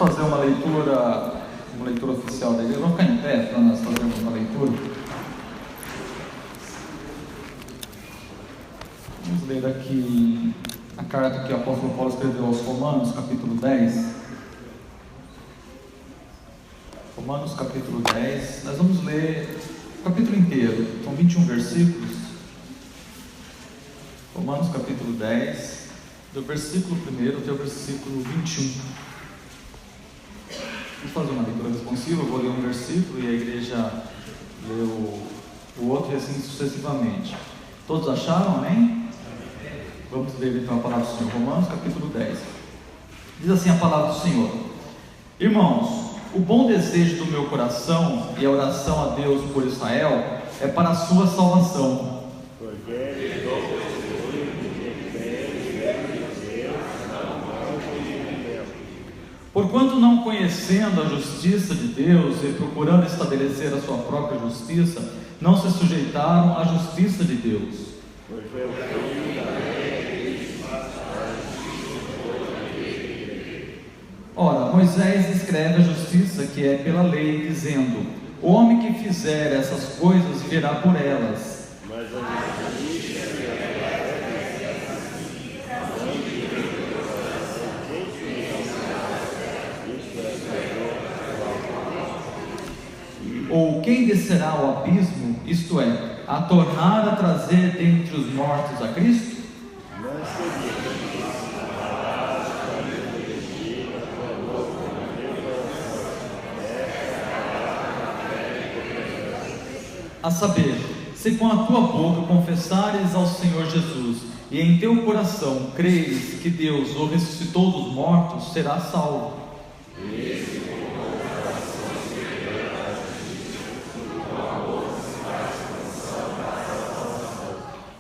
fazer uma leitura oficial da igreja. Vamos ficar em pé para nós fazermos uma leitura. Vamos ler aqui a carta que o apóstolo Paulo escreveu aos Romanos, capítulo 10. Romanos, capítulo 10. Nós vamos ler o capítulo inteiro, são 21 versículos. Romanos, capítulo 10, do versículo 1 até o versículo 21. Vamos fazer uma leitura responsiva. Eu vou ler um versículo e a igreja lê o outro e assim sucessivamente. Todos acharam, amém? Vamos ler então a palavra do Senhor. Romanos capítulo 10. Diz assim a palavra do Senhor: Irmãos, o bom desejo do meu coração e a oração a Deus por Israel é para a sua salvação. Porquanto não conhecendo a justiça de Deus e procurando estabelecer a sua própria justiça, não se sujeitaram à justiça de Deus. Ora, Moisés escreve a justiça que é pela lei, dizendo: o homem que fizer essas coisas virá por elas. Ou quem descerá ao abismo, isto é, a tornar a trazer dentre os mortos a Cristo? A saber, se com a tua boca confessares ao Senhor Jesus e em teu coração creres que Deus o ressuscitou dos mortos, serás salvo.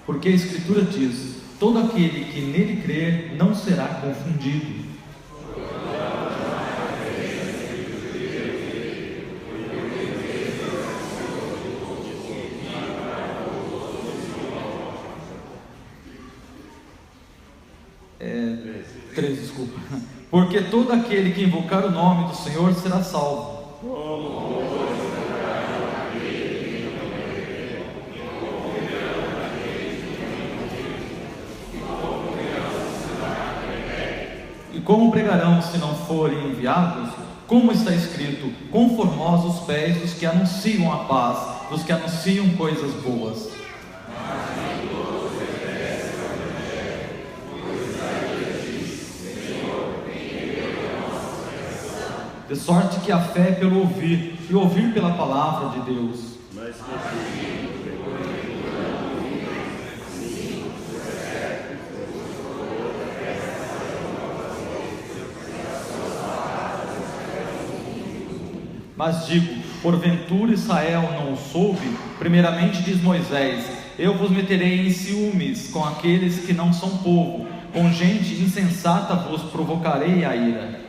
Porque a Escritura diz: todo aquele que nele crer não será confundido. Desculpa. Porque todo aquele que invocar o nome do Senhor será salvo. E como pregarão se não forem enviados? Como está escrito: conformosos os pés dos que anunciam a paz, dos que anunciam coisas boas. De sorte que a fé é pelo ouvir, e ouvir pela palavra de Deus. Mas digo, porventura Israel não o soube? Primeiramente diz Moisés: eu vos meterei em ciúmes com aqueles que não são povo, com gente insensata vos provocarei a ira.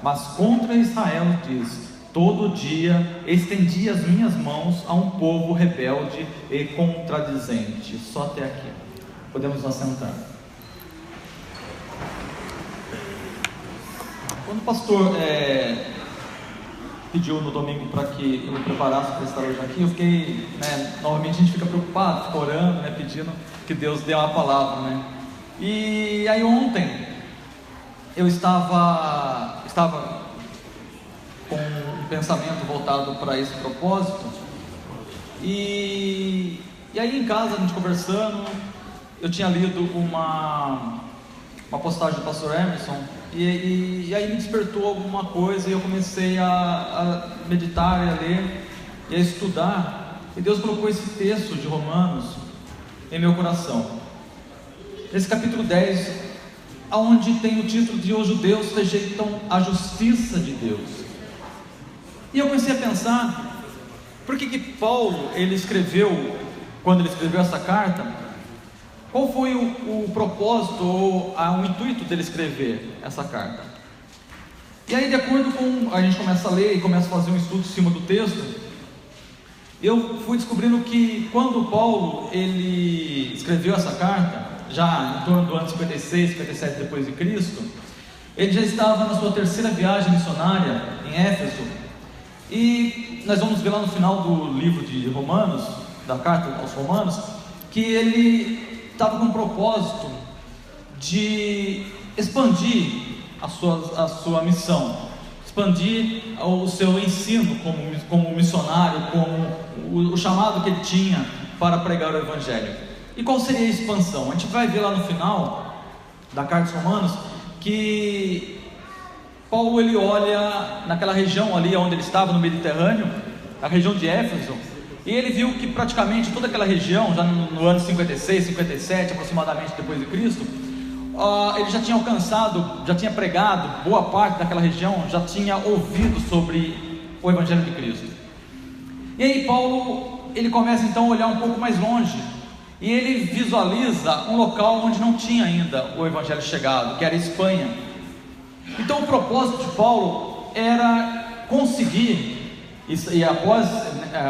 Mas contra Israel diz: todo dia estendi as minhas mãos a um povo rebelde e contradizente. Só até aqui. Podemos nos assentar. Quando o pastor pediu no domingo para que eu me preparasse para estar hoje aqui, eu fiquei, novamente a gente fica preocupado, fica orando, pedindo que Deus dê uma palavra, E aí ontem eu estava com um pensamento voltado para esse propósito, e aí em casa, a gente conversando, eu tinha lido uma postagem do pastor Emerson, e aí me despertou alguma coisa, e eu comecei a meditar e a ler, e a estudar, e Deus colocou esse texto de Romanos em meu coração, esse capítulo 10, onde tem o título de: os judeus rejeitam a justiça de Deus. E eu comecei a pensar, por que Paulo, quando ele escreveu essa carta, qual foi o propósito ou o intuito dele escrever essa carta? E aí, de acordo com, a gente começa a ler e começa a fazer um estudo em cima do texto, eu fui descobrindo que quando Paulo ele escreveu essa carta, já em torno do ano 56, 57 depois de Cristo, ele já estava na sua terceira viagem missionária em Éfeso, e nós vamos ver lá no final do livro de Romanos, da carta aos Romanos, que ele estava com o propósito de expandir a sua missão, expandir o seu ensino como missionário, como o chamado que ele tinha para pregar o Evangelho. E qual seria a expansão? A gente vai ver lá no final da carta aos Romanos que Paulo ele olha naquela região ali onde ele estava, no Mediterrâneo, a região de Éfeso, e ele viu que praticamente toda aquela região, já no ano 56, 57 aproximadamente depois de Cristo, ele já tinha alcançado, já tinha pregado, boa parte daquela região já tinha ouvido sobre o Evangelho de Cristo. E aí Paulo, ele começa então a olhar um pouco mais longe, e ele visualiza um local onde não tinha ainda o Evangelho chegado, que era a Espanha. Então o propósito de Paulo era conseguir, e após,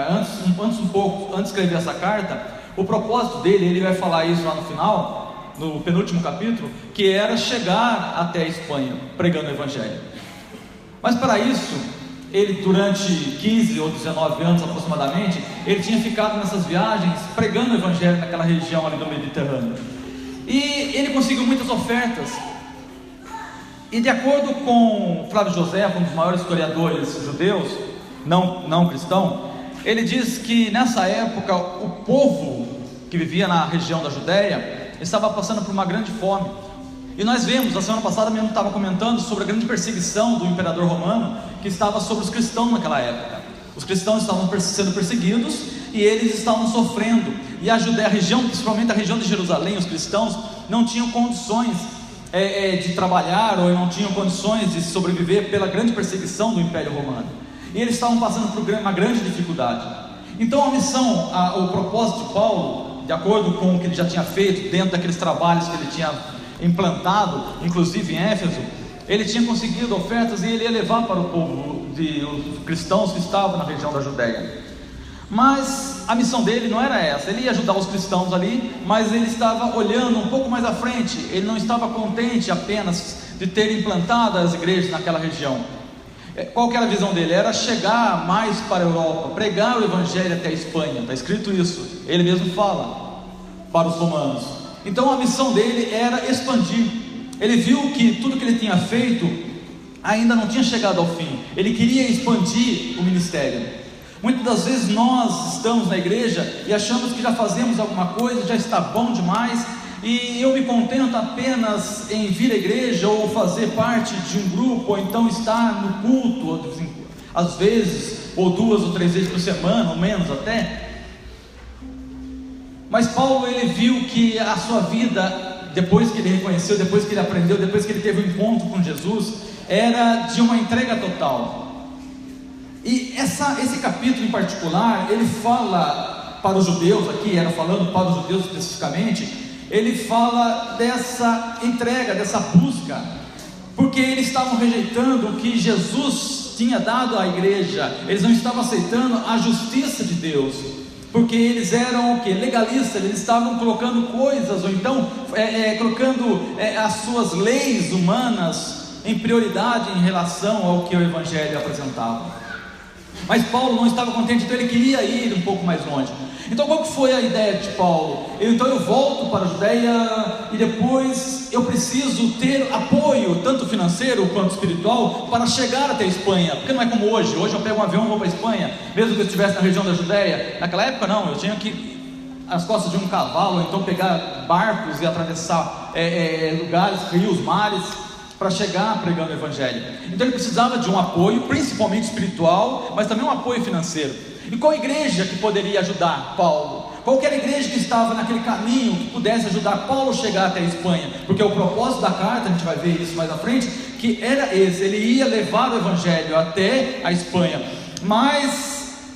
antes de escrever essa carta, o propósito dele, ele vai falar isso lá no final, no penúltimo capítulo, que era chegar até a Espanha, pregando o Evangelho. Mas para isso, ele durante 15 ou 19 anos aproximadamente, ele tinha ficado nessas viagens, pregando o Evangelho naquela região ali do Mediterrâneo, e ele conseguiu muitas ofertas, e de acordo com Flávio José, um dos maiores historiadores judeus, não cristão, ele diz que nessa época o povo que vivia na região da Judéia estava passando por uma grande fome, e nós vemos, a semana passada mesmo estava comentando sobre a grande perseguição do imperador romano que estava sobre os cristãos naquela época. Os cristãos estavam sendo perseguidos e eles estavam sofrendo, e a Judéia, a região, principalmente a região de Jerusalém, os cristãos não tinham condições de trabalhar, ou não tinham condições de sobreviver pela grande perseguição do Império Romano, e eles estavam passando por uma grande dificuldade. Então a missão, o propósito de Paulo, de acordo com o que ele já tinha feito, dentro daqueles trabalhos que ele tinha implantado, inclusive em Éfeso, ele tinha conseguido ofertas, e ele ia levar para o povo, os cristãos que estavam na região da Judéia. Mas a missão dele não era essa, ele ia ajudar os cristãos ali, mas ele estava olhando um pouco mais à frente, ele não estava contente apenas de ter implantado as igrejas naquela região. Qual que era a visão dele? Era chegar mais para a Europa, pregar o Evangelho até a Espanha, está escrito isso, ele mesmo fala para os romanos. Então a missão dele era expandir. Ele viu que tudo que ele tinha feito ainda não tinha chegado ao fim, ele queria expandir o ministério. Muitas das vezes nós estamos na igreja e achamos que já fazemos alguma coisa, já está bom demais, e eu me contento apenas em vir à igreja, ou fazer parte de um grupo, ou então estar no culto, às vezes, ou 2 ou 3 vezes por semana, ou menos até. Mas Paulo, ele viu que a sua vida, depois que ele reconheceu, depois que ele aprendeu, depois que ele teve um encontro com Jesus, era de uma entrega total. E esse capítulo em particular, ele fala para os judeus, aqui era falando para os judeus especificamente, ele fala dessa entrega, dessa busca, porque eles estavam rejeitando o que Jesus tinha dado à igreja, eles não estavam aceitando a justiça de Deus, porque eles eram o que? Legalistas, eles estavam colocando coisas, ou então colocando as suas leis humanas em prioridade em relação ao que o Evangelho apresentava. Mas Paulo não estava contente, então ele queria ir um pouco mais longe. Então qual que foi a ideia de Paulo? Então eu volto para a Judéia, e depois eu preciso ter apoio, tanto financeiro quanto espiritual, para chegar até a Espanha, porque não é como hoje. Hoje eu pego um avião e vou para a Espanha, mesmo que eu estivesse na região da Judéia. Naquela época não, eu tinha que ir às costas de um cavalo, ou então pegar barcos e atravessar lugares, rios, mares, para chegar pregando o Evangelho. Então ele precisava de um apoio, principalmente espiritual, mas também um apoio financeiro. E qual igreja que poderia ajudar Paulo? Qualquer igreja que estava naquele caminho, que pudesse ajudar Paulo a chegar até a Espanha, porque o propósito da carta, a gente vai ver isso mais à frente, que era esse, ele ia levar o Evangelho até a Espanha,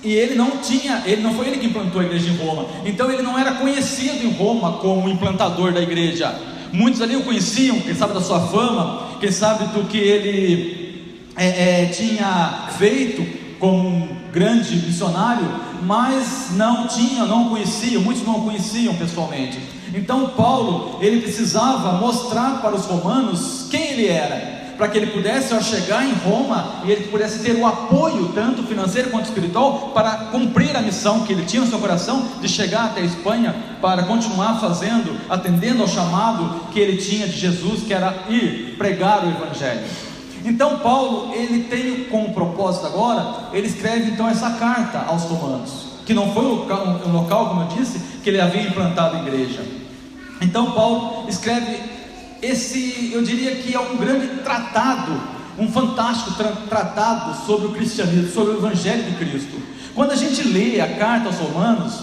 ele não foi ele que implantou a igreja em Roma, então ele não era conhecido em Roma como implantador da igreja. Muitos ali o conheciam, quem sabe da sua fama, quem sabe do que ele tinha feito como um grande missionário, mas muitos não o conheciam pessoalmente. Então Paulo, ele precisava mostrar para os romanos quem ele era, para que ele pudesse, ao chegar em Roma, e ele pudesse ter o apoio, tanto financeiro quanto espiritual, para cumprir a missão que ele tinha no seu coração, de chegar até a Espanha, para continuar atendendo ao chamado que ele tinha de Jesus, que era ir pregar o Evangelho. Então Paulo, ele tem como propósito agora, ele escreve então essa carta aos romanos, que não foi um local, como eu disse, que ele havia implantado a igreja. Então Paulo escreve eu diria que é um grande tratado, um fantástico tratado sobre o cristianismo, sobre o Evangelho de Cristo. Quando a gente lê a carta aos romanos,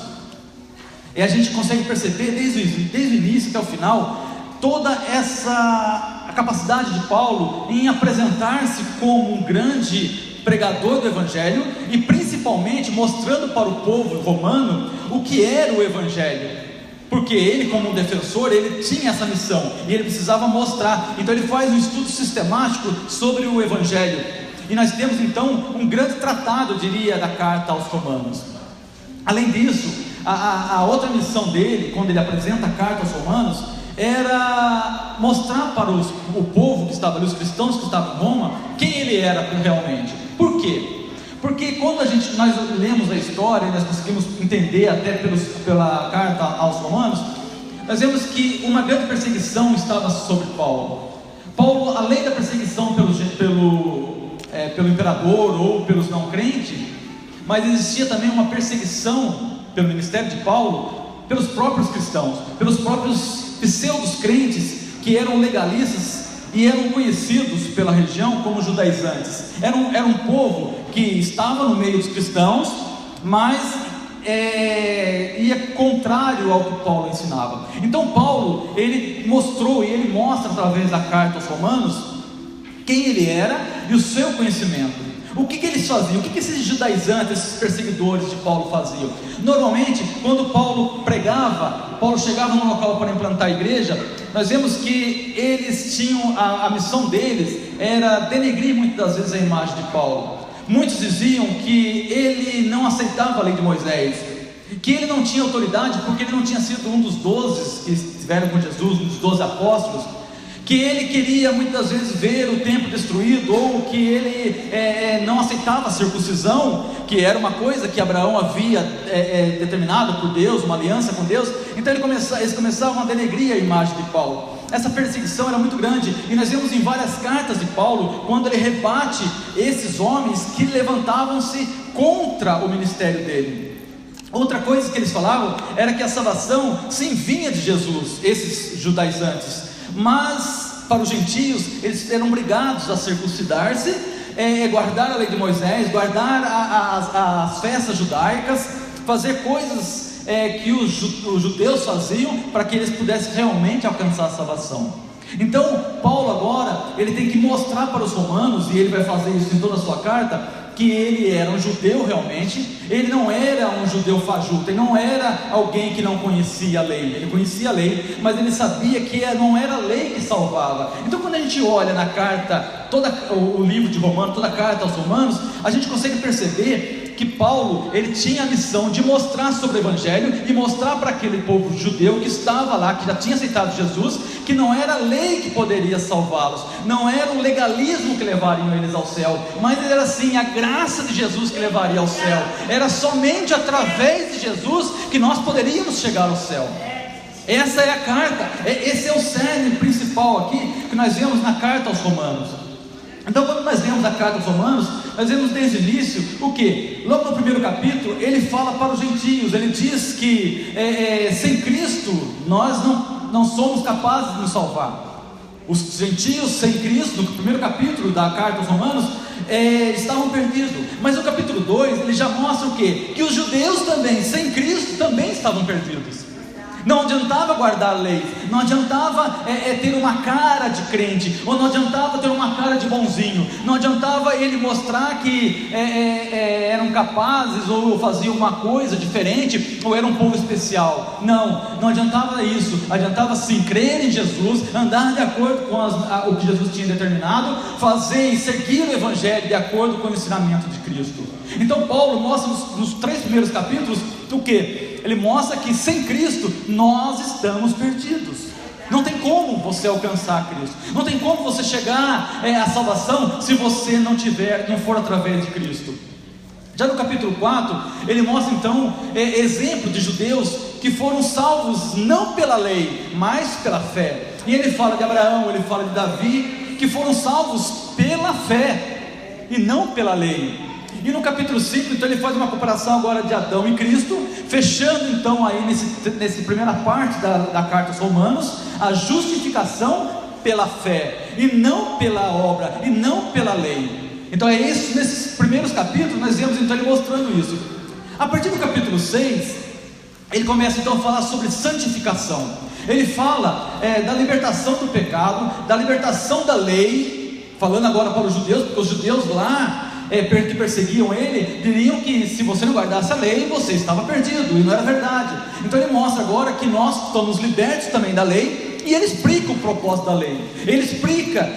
a gente consegue perceber desde o início até o final, toda a capacidade de Paulo em apresentar-se como um grande pregador do Evangelho, e principalmente mostrando para o povo romano o que era o Evangelho. Porque ele, como um defensor, ele tinha essa missão, e ele precisava mostrar. Então ele faz um estudo sistemático sobre o Evangelho, e nós temos então um grande tratado, eu diria, da carta aos romanos. Além disso, a outra missão dele, quando ele apresenta a carta aos romanos, era mostrar para o povo que estava ali, os cristãos que estavam em Roma, quem ele era realmente. Por quê? Porque quando nós lemos a história, e nós conseguimos entender até pela carta aos romanos, nós vemos que uma grande perseguição estava sobre Paulo. Paulo, além da perseguição pelo imperador ou pelos não crentes, mas existia também uma perseguição pelo ministério de Paulo, pelos próprios cristãos, pelos próprios pseudos crentes, que eram legalistas e eram conhecidos pela região como judaizantes. Era um povo que estava no meio dos cristãos, mas ia contrário ao que Paulo ensinava. Então Paulo, ele mostrou, e ele mostra através da carta aos romanos, quem ele era e o seu conhecimento. O que eles faziam? O que esses judaizantes, esses perseguidores de Paulo faziam? Normalmente, quando Paulo pregava, Paulo chegava num local para implantar a igreja, nós vemos que eles tinham, a missão deles era denegrir muitas das vezes a imagem de Paulo. Muitos diziam que ele não aceitava a lei de Moisés, que ele não tinha autoridade porque ele não tinha sido um dos 12 que estiveram com Jesus, um dos 12 apóstolos, que ele queria muitas vezes ver o templo destruído, ou que ele não aceitava a circuncisão, que era uma coisa que Abraão havia determinado por Deus, uma aliança com Deus. Então eles começavam a denegrir a imagem de Paulo. Essa perseguição era muito grande, e nós vemos em várias cartas de Paulo, quando ele rebate esses homens que levantavam-se contra o ministério dele. Outra coisa que eles falavam era que a salvação sim vinha de Jesus, esses judaizantes, mas para os gentios eles eram obrigados a circuncidar-se, guardar a lei de Moisés, guardar as festas judaicas, fazer coisas que os judeus faziam, para que eles pudessem realmente alcançar a salvação. Então Paulo agora, ele tem que mostrar para os romanos, e ele vai fazer isso em toda a sua carta, que ele era um judeu realmente. Ele não era um judeu fajuto, ele não era alguém que não conhecia a lei, ele conhecia a lei, mas ele sabia que não era a lei que salvava. Então quando a gente olha na carta, todo o livro de Romanos, toda a carta aos romanos, a gente consegue perceber que Paulo, ele tinha a missão de mostrar sobre o Evangelho, e mostrar para aquele povo judeu que estava lá, que já tinha aceitado Jesus, que não era a lei que poderia salvá-los, não era o legalismo que levaria eles ao céu, mas era sim a graça de Jesus que levaria ao céu. Era somente através de Jesus que nós poderíamos chegar ao céu. Essa é a carta, esse é o cerne principal aqui que nós vemos na carta aos romanos. Então quando nós lemos a carta aos romanos, nós vemos desde o início o que? Logo no primeiro capítulo, ele fala para os gentios, ele diz que sem Cristo nós não somos capazes de nos salvar. Os gentios sem Cristo, no primeiro capítulo da carta aos romanos, estavam perdidos. Mas no capítulo 2 ele já mostra o que? Que os judeus também, sem Cristo, também estavam perdidos. Não adiantava guardar leis, não adiantava ter uma cara de crente, ou não adiantava ter uma cara de bonzinho, não adiantava ele mostrar que eram capazes, ou faziam uma coisa diferente, ou era um povo especial. Não adiantava isso. Adiantava sim crer em Jesus, andar de acordo com o que Jesus tinha determinado, fazer e seguir o Evangelho de acordo com o ensinamento de Cristo. Então Paulo mostra nos 3 primeiros capítulos o que? Ele mostra que sem Cristo nós estamos perdidos. Não tem como você alcançar Cristo, não tem como você chegar à salvação se você não for através de Cristo. Já no capítulo 4, ele mostra então exemplo de judeus que foram salvos não pela lei, mas pela fé. E ele fala de Abraão, ele fala de Davi, que foram salvos pela fé e não pela lei. E no capítulo 5, então ele faz uma comparação agora de Adão e Cristo, fechando então aí nessa primeira parte da carta aos Romanos, a justificação pela fé, e não pela obra, e não pela lei. Então é isso, nesses primeiros capítulos nós vemos então ele mostrando isso. A partir do capítulo 6, ele começa então a falar sobre santificação. Ele fala da libertação do pecado, da libertação da lei, falando agora para os judeus, porque os judeus lá que perseguiam ele, diriam que se você não guardasse a lei, você estava perdido, e não era verdade. Então ele mostra agora que nós estamos libertos também da lei, e ele explica o propósito da lei, ele explica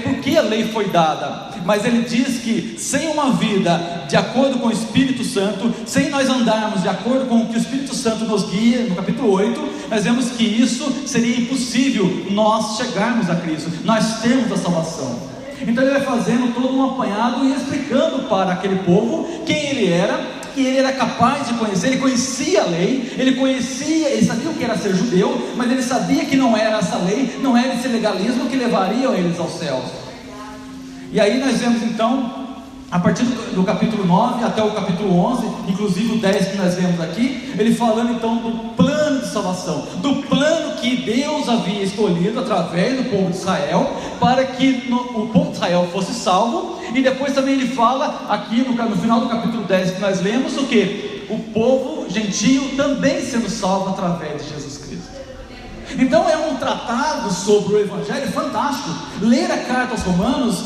por que a lei foi dada, mas ele diz que sem uma vida de acordo com o Espírito Santo, sem nós andarmos de acordo com o que o Espírito Santo nos guia, no capítulo 8, nós vemos que isso seria impossível nós chegarmos a Cristo, nós termos a salvação. Então ele vai fazendo todo um apanhado e explicando para aquele povo quem ele era, que ele era capaz de conhecer. Ele conhecia a lei, ele sabia o que era ser judeu, mas ele sabia que não era essa lei, não era esse legalismo que levaria eles aos céus. E aí nós vemos então, a partir do capítulo 9 até o capítulo 11, inclusive o 10 que nós vemos aqui, ele falando então do plano de salvação, do plano que Deus havia escolhido através do povo de Israel, para que o povo de Israel fosse salvo. E depois também ele fala aqui no final do capítulo 10 que nós lemos, o que? O povo gentio também sendo salvo através de Jesus Cristo. Então é um tratado sobre o Evangelho fantástico. Ler a carta aos Romanos,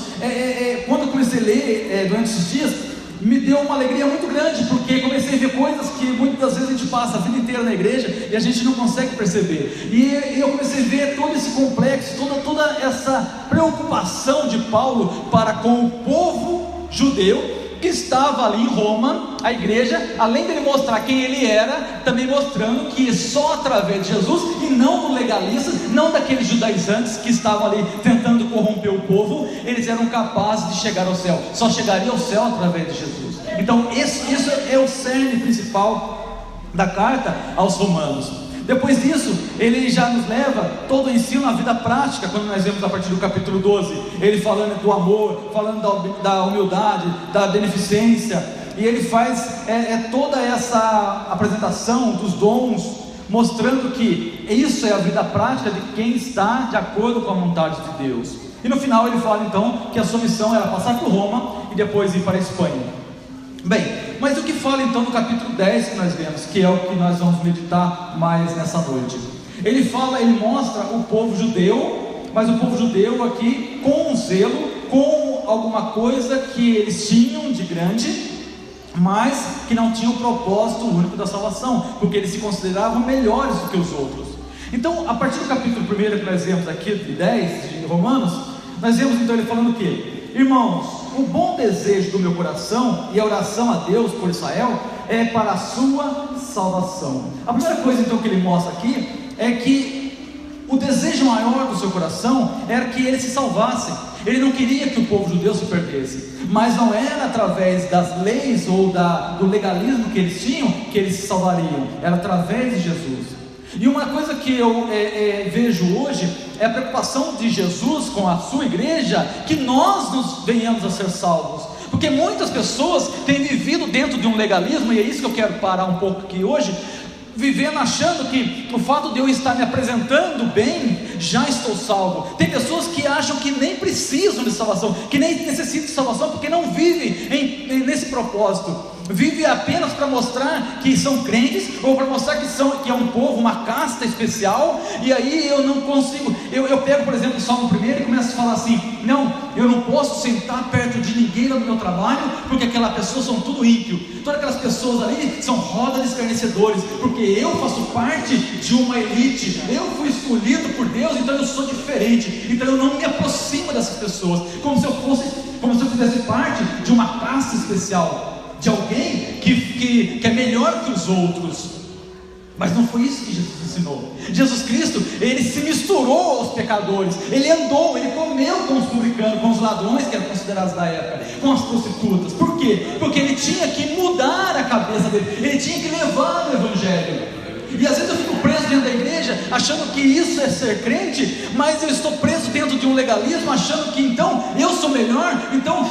quando eu comecei a ler durante esses dias, me deu uma alegria muito grande, porque comecei a ver coisas que muitas das vezes a gente passa a vida inteira na igreja e a gente não consegue perceber. E eu comecei a ver todo esse complexo, toda essa preocupação de Paulo para com o povo judeu que estava ali em Roma, a igreja, além dele mostrar quem ele era, também mostrando que só através de Jesus, e não do legalista, não daqueles judaizantes que estavam ali tentando corromper o povo, eles eram capazes de chegar ao céu. Só chegaria ao céu através de Jesus. Então isso é o cerne principal da carta aos Romanos. Depois disso, ele já nos leva todo o ensino na vida prática, quando nós vemos a partir do capítulo 12, ele falando do amor, falando da humildade, da beneficência, e ele faz toda essa apresentação dos dons, mostrando que isso é a vida prática de quem está de acordo com a vontade de Deus. E no final ele fala então que a sua missão era passar por Roma e depois ir para a Espanha. Bem, mas o que fala então no capítulo 10 que nós vemos, que é o que nós vamos meditar mais nessa noite? Ele mostra o povo judeu, mas o povo judeu aqui com um zelo, com alguma coisa que eles tinham de grande, mas que não tinha o propósito único da salvação, porque eles se consideravam melhores do que os outros. Então, a partir do capítulo 1 que nós vemos aqui, de 10, de Romanos, nós vemos então ele falando o quê? Irmãos, o bom desejo do meu coração e a oração a Deus por Israel é para a sua salvação. A primeira coisa então que ele mostra aqui é que o desejo maior do seu coração era que eles se salvassem. Ele não queria que o povo judeu se perdesse, mas não era através das leis ou do legalismo que eles tinham que eles se salvariam, era através de Jesus. E uma coisa que eu vejo hoje é a preocupação de Jesus com a sua igreja, que nós venhamos a ser salvos, porque muitas pessoas têm vivido dentro de um legalismo, e é isso que eu quero parar um pouco aqui hoje, vivendo achando que o fato de eu estar me apresentando bem, já estou salvo. Tem pessoas que acham que nem precisam de salvação, que nem necessitam de salvação, porque não vivem nesse propósito. Vive apenas para mostrar que são crentes, ou para mostrar que é um povo, uma casta especial. E aí eu não consigo, eu pego por exemplo o Salmo 1 e começo a falar assim: não, eu não posso sentar perto de ninguém no meu trabalho, porque aquelas pessoas são tudo ímpio, todas aquelas pessoas ali são roda de escarnecedores, porque eu faço parte de uma elite, eu fui escolhido por Deus, então eu sou diferente, então eu não me aproximo dessas pessoas, como se eu fizesse parte de uma casta especial, de alguém que é melhor que os outros. Mas não foi isso que Jesus ensinou. Jesus Cristo, ele se misturou aos pecadores, ele andou, ele comeu com os publicanos, com os ladrões que eram considerados da época, com as prostitutas. Por quê? Porque ele tinha que mudar a cabeça dele, ele tinha que levar o evangelho. E às vezes eu fico preso dentro da igreja, achando que isso é ser crente, mas eu estou preso dentro de um legalismo, achando que então eu sou melhor, então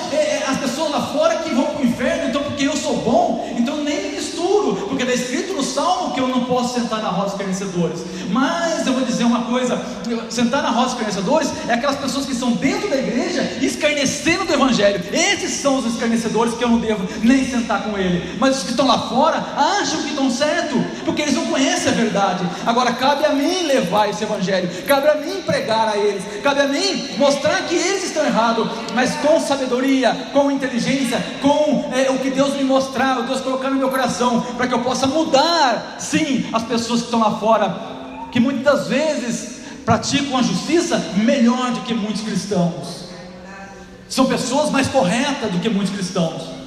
as pessoas lá fora que vão para o inferno, então porque eu sou bom, então nem me misturo, porque está escrito no Salmo que eu não posso sentar na roda dos escarnecedores. Mas eu vou dizer uma coisa: sentar na roda dos escarnecedores é aquelas pessoas que estão dentro da igreja escarnecendo do evangelho. Esses são os escarnecedores que eu não devo nem sentar com ele. Mas os que estão lá fora acham que estão certo, porque eles não conhecem a verdade. Agora cabe a mim levar esse evangelho, cabe a mim pregar a eles, cabe a mim mostrar que eles estão errados, mas com sabedoria, com inteligência, com o que Deus me mostrar, o Deus colocar no meu coração, para que eu possa mudar, sim, as pessoas que estão lá fora, que muitas das vezes praticam a justiça melhor do que muitos cristãos, são pessoas mais corretas do que muitos cristãos,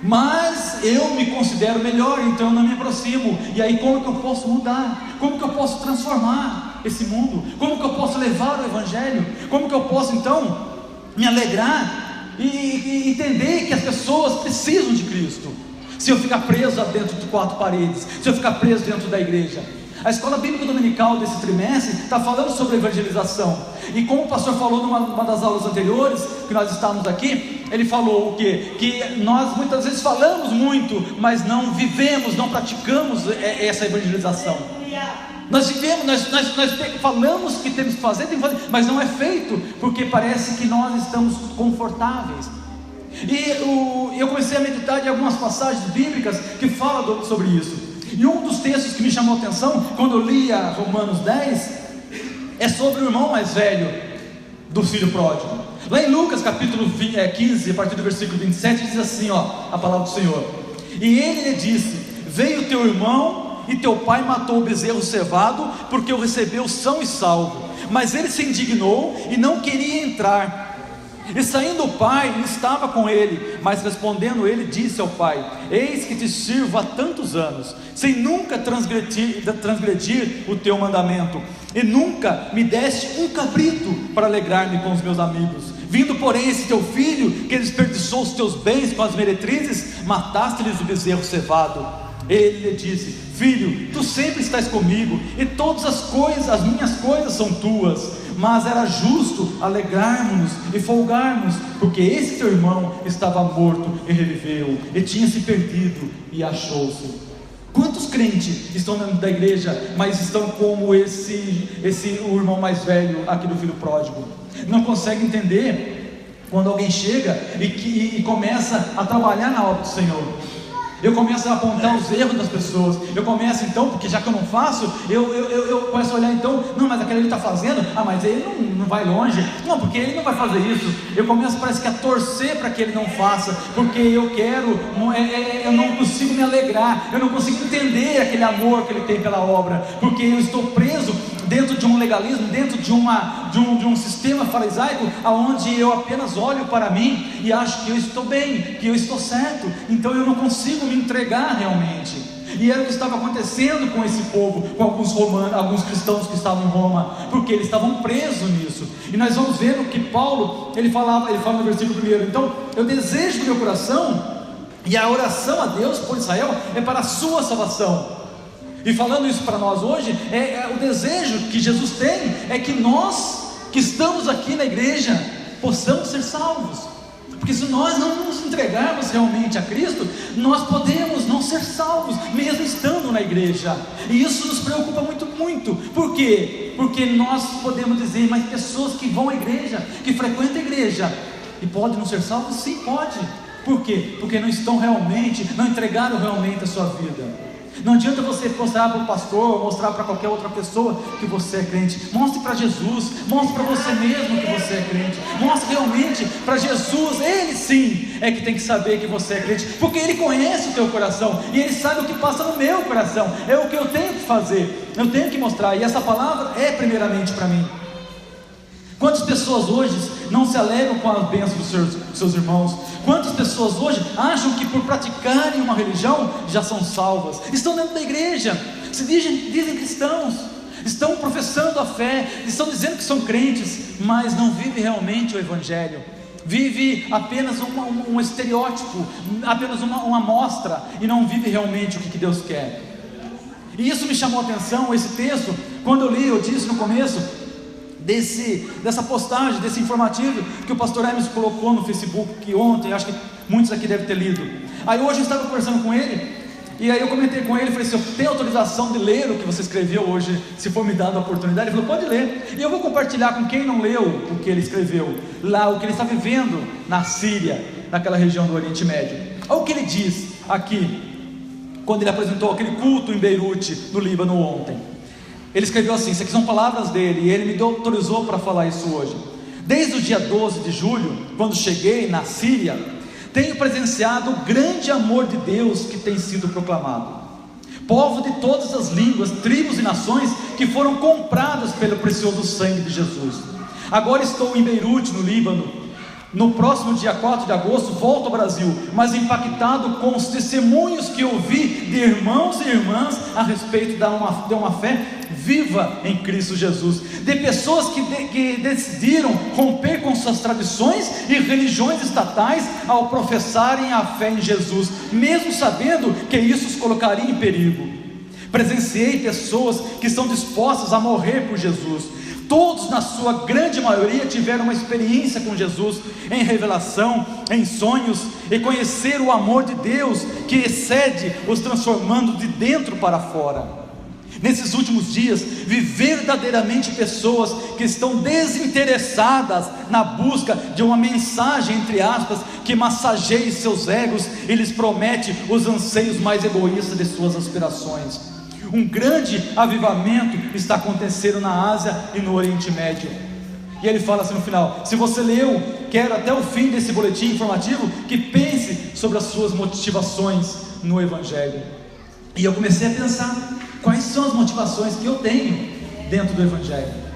mas eu me considero melhor, então eu não me aproximo. E aí como que eu posso mudar? Como que eu posso transformar esse mundo? Como que eu posso levar o evangelho? Como que eu posso então me alegrar e entender que as pessoas precisam de Cristo? Se eu ficar preso dentro de 4 paredes, se eu ficar preso dentro da igreja. A escola bíblica dominical desse trimestre está falando sobre evangelização. E como o pastor falou numa das aulas anteriores, que nós estávamos aqui, ele falou o quê? Que nós muitas vezes falamos muito, mas não vivemos, não praticamos essa evangelização. Nós vivemos, nós falamos que temos que fazer, mas não é feito, porque parece que nós estamos confortáveis. E eu comecei a meditar em algumas passagens bíblicas que falam sobre isso. E um dos textos que me chamou a atenção, quando eu lia Romanos 10, é sobre o irmão mais velho do filho pródigo. Lá em Lucas capítulo 15, a partir do versículo 27, diz assim, a palavra do Senhor: e ele lhe disse: veio teu irmão e teu pai matou o bezerro cevado, porque o recebeu são e salvo. Mas ele se indignou e não queria entrar. E saindo o pai, estava com ele, mas respondendo ele, disse ao pai: eis que te sirvo há tantos anos, sem nunca transgredir o teu mandamento, e nunca me deste um cabrito para alegrar-me com os meus amigos. Vindo porém esse teu filho, que desperdiçou os teus bens com as meretrizes, mataste-lhes o bezerro cevado. Ele lhe disse: filho, tu sempre estás comigo, e todas as minhas coisas são tuas. Mas era justo alegrarmos-nos e folgarmos, porque esse teu irmão estava morto e reviveu, e tinha se perdido e achou-se. Quantos crentes estão dentro da igreja, mas estão como o irmão mais velho aqui do filho pródigo? Não consegue entender quando alguém chega e começa a trabalhar na obra do Senhor. Eu começo a apontar os erros das pessoas. Eu começo então, porque já que eu não faço, eu começo a olhar então, não, mas aquele ele está fazendo, mas ele não vai longe, não, porque ele não vai fazer isso. Eu começo, parece que a torcer para que ele não faça, porque eu quero, eu não consigo me alegrar, eu não consigo entender aquele amor que ele tem pela obra, porque eu estou preso dentro de um legalismo, dentro de um sistema farisaico, onde eu apenas olho para mim e acho que eu estou bem, que eu estou certo, então eu não consigo me entregar realmente. E era o que estava acontecendo com esse povo, com alguns cristãos que estavam em Roma, porque eles estavam presos nisso. E nós vamos ver o que Paulo, ele fala no versículo 1, então, eu desejo do meu coração, e a oração a Deus por Israel é para a sua salvação. E falando isso para nós hoje, o desejo que Jesus tem é que nós que estamos aqui na igreja possamos ser salvos, porque se nós não nos entregarmos realmente a Cristo, nós podemos não ser salvos, mesmo estando na igreja, e isso nos preocupa muito, muito. Por quê? Porque nós podemos dizer, mas pessoas que vão à igreja, que frequentam a igreja, e podem não ser salvos? Sim, pode. Por quê? Porque não estão realmente, não entregaram realmente a sua vida. Não adianta você mostrar para o pastor, mostrar para qualquer outra pessoa que você é crente. Mostre para Jesus, mostre para você mesmo que você é crente. Mostre realmente para Jesus, Ele sim é que tem que saber que você é crente, porque Ele conhece o teu coração, e Ele sabe o que passa no meu coração. É o que eu tenho que fazer, eu tenho que mostrar, e essa palavra é primeiramente para mim. Quantas pessoas hoje não se alegram com as bênçãos dos seus irmãos? Quantas pessoas hoje acham que por praticarem uma religião já são salvas? Estão dentro da igreja, se dizem cristãos, estão professando a fé, estão dizendo que são crentes, mas não vivem realmente o evangelho. Vive apenas um estereótipo, apenas uma amostra, e não vive realmente o que Deus quer. E isso me chamou a atenção, esse texto, quando eu li, eu disse no começo dessa postagem, desse informativo que o pastor Hermes colocou no Facebook, que ontem, acho que muitos aqui devem ter lido. Aí hoje eu estava conversando com ele, e aí eu comentei com ele, falei assim, eu tenho autorização de ler o que você escreveu hoje, se for me dada a oportunidade? Ele falou, pode ler, e eu vou compartilhar com quem não leu o que ele escreveu, lá, o que ele está vivendo na Síria, naquela região do Oriente Médio. Olha o que ele diz aqui, quando ele apresentou aquele culto em Beirute, no Líbano ontem. Ele escreveu assim, isso aqui são palavras dele, e ele me autorizou para falar isso hoje. Desde o dia 12 de julho, quando cheguei na Síria, tenho presenciado o grande amor de Deus que tem sido proclamado. Povo de todas as línguas, tribos e nações que foram compradas pelo precioso sangue de Jesus. Agora estou em Beirute, no Líbano. No próximo dia 4 de agosto volto ao Brasil, mas impactado com os testemunhos que ouvi de irmãos e irmãs a respeito de uma fé viva em Cristo Jesus, de pessoas que decidiram romper com suas tradições e religiões estatais ao professarem a fé em Jesus, mesmo sabendo que isso os colocaria em perigo. Presenciei pessoas que estão dispostas a morrer por Jesus. Todos, na sua grande maioria, tiveram uma experiência com Jesus, em revelação, em sonhos, e conhecer o amor de Deus, que excede, os transformando de dentro para fora. Nesses últimos dias, vi verdadeiramente pessoas que estão desinteressadas na busca de uma mensagem, entre aspas, que massageie seus egos e lhes promete os anseios mais egoístas de suas aspirações. Um grande avivamento está acontecendo na Ásia e no Oriente Médio. E ele fala assim no final, se você leu, quero até o fim desse boletim informativo, que pense sobre as suas motivações no Evangelho. E eu comecei a pensar, quais são as motivações que eu tenho dentro do Evangelho?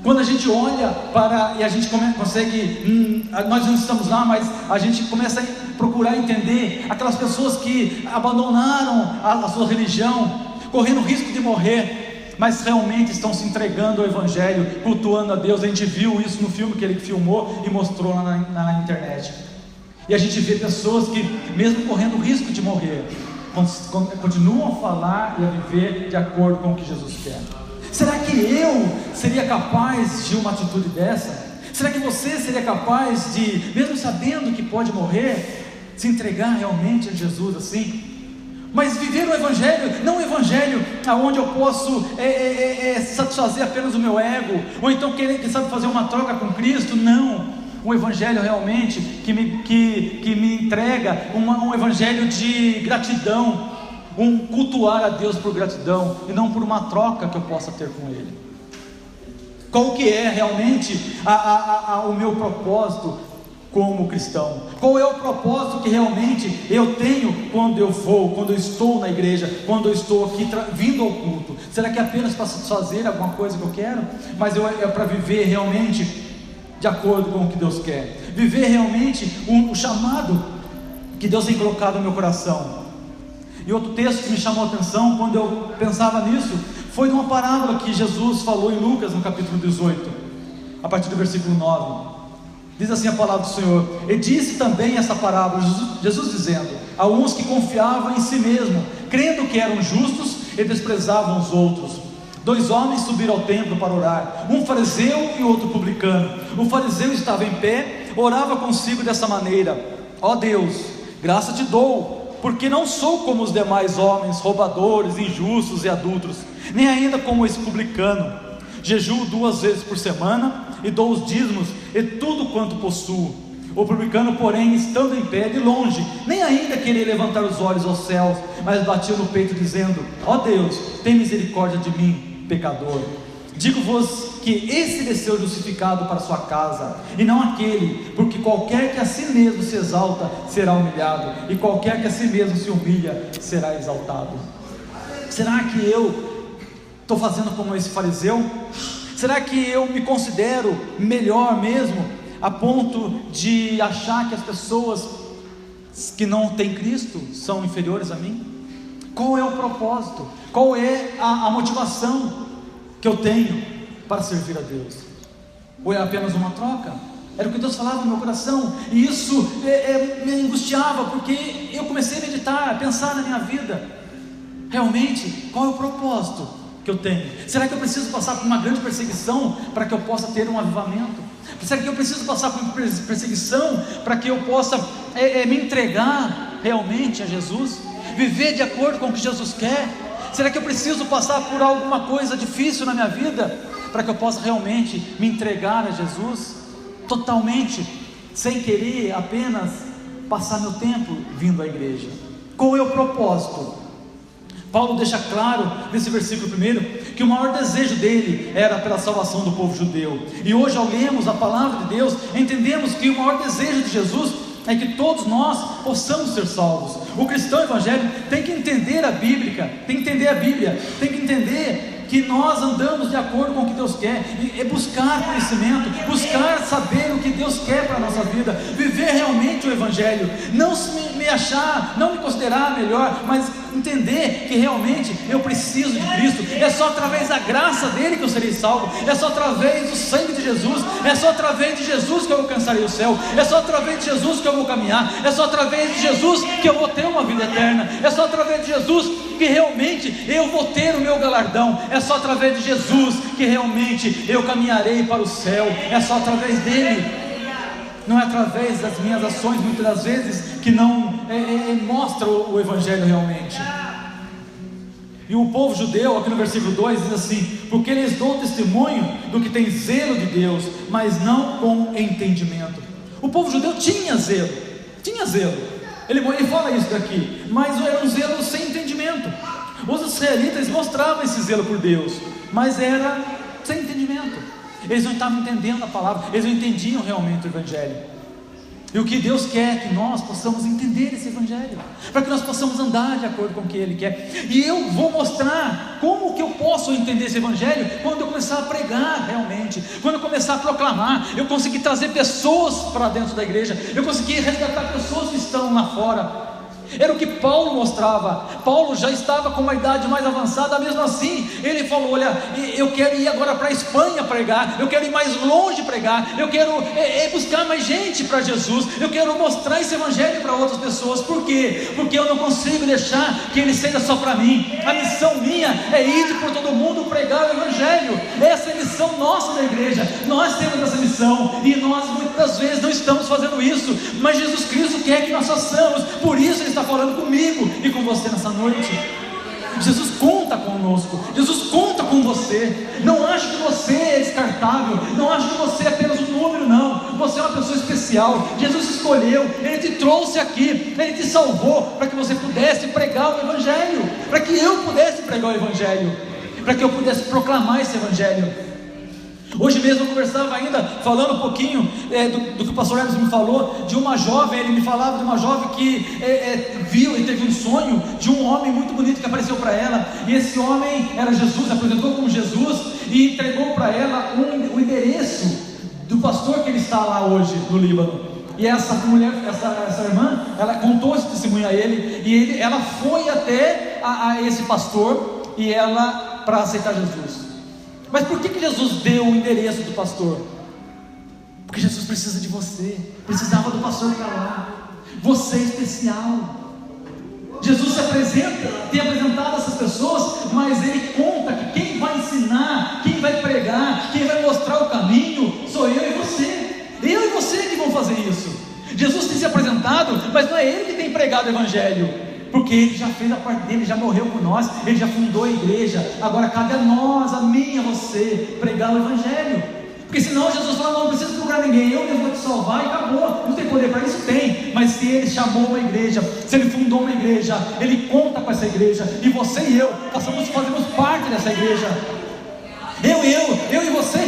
Quando a gente olha para, e a gente consegue, nós não estamos lá, mas a gente começa a procurar entender aquelas pessoas que abandonaram a sua religião, correndo risco de morrer, mas realmente estão se entregando ao Evangelho, cultuando a Deus. A gente viu isso no filme que ele filmou e mostrou lá na internet. E a gente vê pessoas que, mesmo correndo risco de morrer, continuam a falar e a viver de acordo com o que Jesus quer. Será que eu seria capaz de uma atitude dessa? Será que você seria capaz de, mesmo sabendo que pode morrer, se entregar realmente a Jesus assim? Mas viver o Evangelho, não o Evangelho onde eu posso satisfazer apenas o meu ego, ou então querer, quem sabe, fazer uma troca com Cristo. Não, um Evangelho realmente que me entrega um Evangelho de gratidão, um cultuar a Deus por gratidão, e não por uma troca que eu possa ter com Ele. Qual que é realmente o meu propósito como cristão? Qual é o propósito que realmente eu tenho quando eu estou na igreja, quando eu estou aqui vindo ao culto? Será que é apenas para satisfazer alguma coisa que eu quero? Mas é para viver realmente de acordo com o que Deus quer, viver realmente o chamado que Deus tem colocado no meu coração. E outro texto que me chamou a atenção quando eu pensava nisso, foi de uma parábola que Jesus falou em Lucas, no capítulo 18, a partir do versículo 9. Diz assim a palavra do Senhor: e disse também essa parábola, Jesus dizendo, a uns que confiavam em si mesmo, crendo que eram justos e desprezavam os outros. 2 homens subiram ao templo para orar, um fariseu e outro publicano. O fariseu estava em pé, orava consigo dessa maneira: ó Deus, graça te dou, porque não sou como os demais homens, roubadores, injustos e adúlteros, nem ainda como esse publicano. Jejuo 2 vezes por semana e dou os dízimos e tudo quanto possuo. O publicano, porém, estando em pé de longe, nem ainda queria levantar os olhos aos céus, mas batia no peito dizendo: ó Deus, tem misericórdia de mim, pecador. Digo-vos que esse desceu justificado para sua casa, e não aquele, porque qualquer que a si mesmo se exalta, será humilhado, e qualquer que a si mesmo se humilha, será exaltado. Será que eu estou fazendo como esse fariseu? Será que eu me considero melhor mesmo, a ponto de achar que as pessoas que não têm Cristo são inferiores a mim? Qual é o propósito? Qual é a motivação que eu tenho para servir a Deus? Ou é apenas uma troca? Era o que Deus falava no meu coração, e isso me angustiava, porque eu comecei a meditar, a pensar na minha vida. Realmente, qual é o propósito que eu tenho? Será que eu preciso passar por uma grande perseguição para que eu possa ter um avivamento? Será que eu preciso passar por perseguição para que eu possa me entregar realmente a Jesus? Viver de acordo com o que Jesus quer? Será que eu preciso passar por alguma coisa difícil na minha vida para que eu possa realmente me entregar a Jesus totalmente, sem querer apenas passar meu tempo vindo à igreja? Qual é o propósito? Paulo deixa claro nesse versículo primeiro que o maior desejo dele era pela salvação do povo judeu. E hoje, ao lermos a palavra de Deus, entendemos que o maior desejo de Jesus é que todos nós possamos ser salvos. O cristão evangélico tem que entender a Bíblia, tem que entender que nós andamos de acordo com o que Deus quer, e buscar conhecimento, buscar saber o que Deus quer para a nossa vida, viver realmente o Evangelho, não me achar, não me considerar melhor, mas entender que realmente eu preciso de Cristo. É só através da graça dele que eu serei salvo, é só através do sangue de Jesus, é só através de Jesus que eu alcançarei o céu, é só através de Jesus que eu vou caminhar, é só através de Jesus que eu vou ter uma vida eterna, é só através de Jesus que realmente eu vou ter o meu galardão, é só através de Jesus que realmente eu caminharei para o céu, é só através dele. Não é através das minhas ações, muitas das vezes, que não mostra o Evangelho realmente. E o povo judeu, aqui no versículo 2, diz assim: porque lhes dou testemunho do que tem zelo de Deus, mas não com entendimento. O povo judeu tinha zelo. Ele fala isso daqui, mas era um zelo sem entendimento. Os israelitas mostravam esse zelo por Deus, mas era sem entendimento. Eles não estavam entendendo a palavra, eles não entendiam realmente o Evangelho. E o que Deus quer é que nós possamos entender esse Evangelho, para que nós possamos andar de acordo com o que Ele quer. E eu vou mostrar como que eu posso entender esse Evangelho quando eu começar a pregar realmente, quando eu começar a proclamar. Eu consegui trazer pessoas para dentro da igreja, eu consegui resgatar pessoas que estão lá fora. Era o que Paulo mostrava. Paulo já estava com uma idade mais avançada, mesmo assim ele falou: olha, eu quero ir agora para a Espanha pregar, eu quero ir mais longe pregar, eu quero buscar mais gente para Jesus, eu quero mostrar esse Evangelho para outras pessoas. Por quê? Porque eu não consigo deixar que ele seja só para mim. A missão minha é ir por todo mundo pregar o Evangelho. Essa é a missão nossa da igreja. Nós temos essa missão e nós muitas vezes não estamos fazendo isso, mas Jesus Cristo quer que nós façamos. Por isso ele está falando comigo e com você nessa noite. Jesus conta conosco, Jesus conta com você. Não ache que você é descartável, não ache que você é apenas um número, não. Você é uma pessoa especial. Jesus te escolheu, Ele te trouxe aqui, Ele te salvou para que você pudesse pregar o Evangelho, para que eu pudesse pregar o Evangelho, para que eu pudesse proclamar esse Evangelho. Hoje mesmo eu conversava ainda, falando um pouquinho do que o pastor Hermes me falou, de uma jovem. Ele me falava de uma jovem que viu e teve um sonho de um homem muito bonito que apareceu para ela, e esse homem era Jesus, apresentou como Jesus e entregou para ela o endereço do pastor que ele está lá hoje no Líbano. E essa mulher, essa irmã, ela contou esse testemunho a ele, e ela foi até a esse pastor e ela para aceitar Jesus. Mas por que Jesus deu o endereço do pastor? Porque Jesus precisa de você, precisava do pastor para lá. Você é especial. Jesus se apresenta, tem apresentado essas pessoas, mas ele conta que quem vai ensinar, quem vai pregar, quem vai mostrar o caminho, sou eu e você. Eu e você que vão fazer isso. Jesus tem se apresentado, mas não é ele que tem pregado o Evangelho. porque Ele já fez a parte dele, já morreu por nós, Ele já fundou a igreja. Agora cabe a nós, a mim, a você, pregar o Evangelho. Porque senão Jesus fala: não preciso procurar ninguém, eu mesmo vou te salvar e acabou. Não tem poder para isso? Tem. Mas se Ele chamou uma igreja, se Ele fundou uma igreja, Ele conta com essa igreja, e você e eu fazemos parte dessa igreja. Eu e você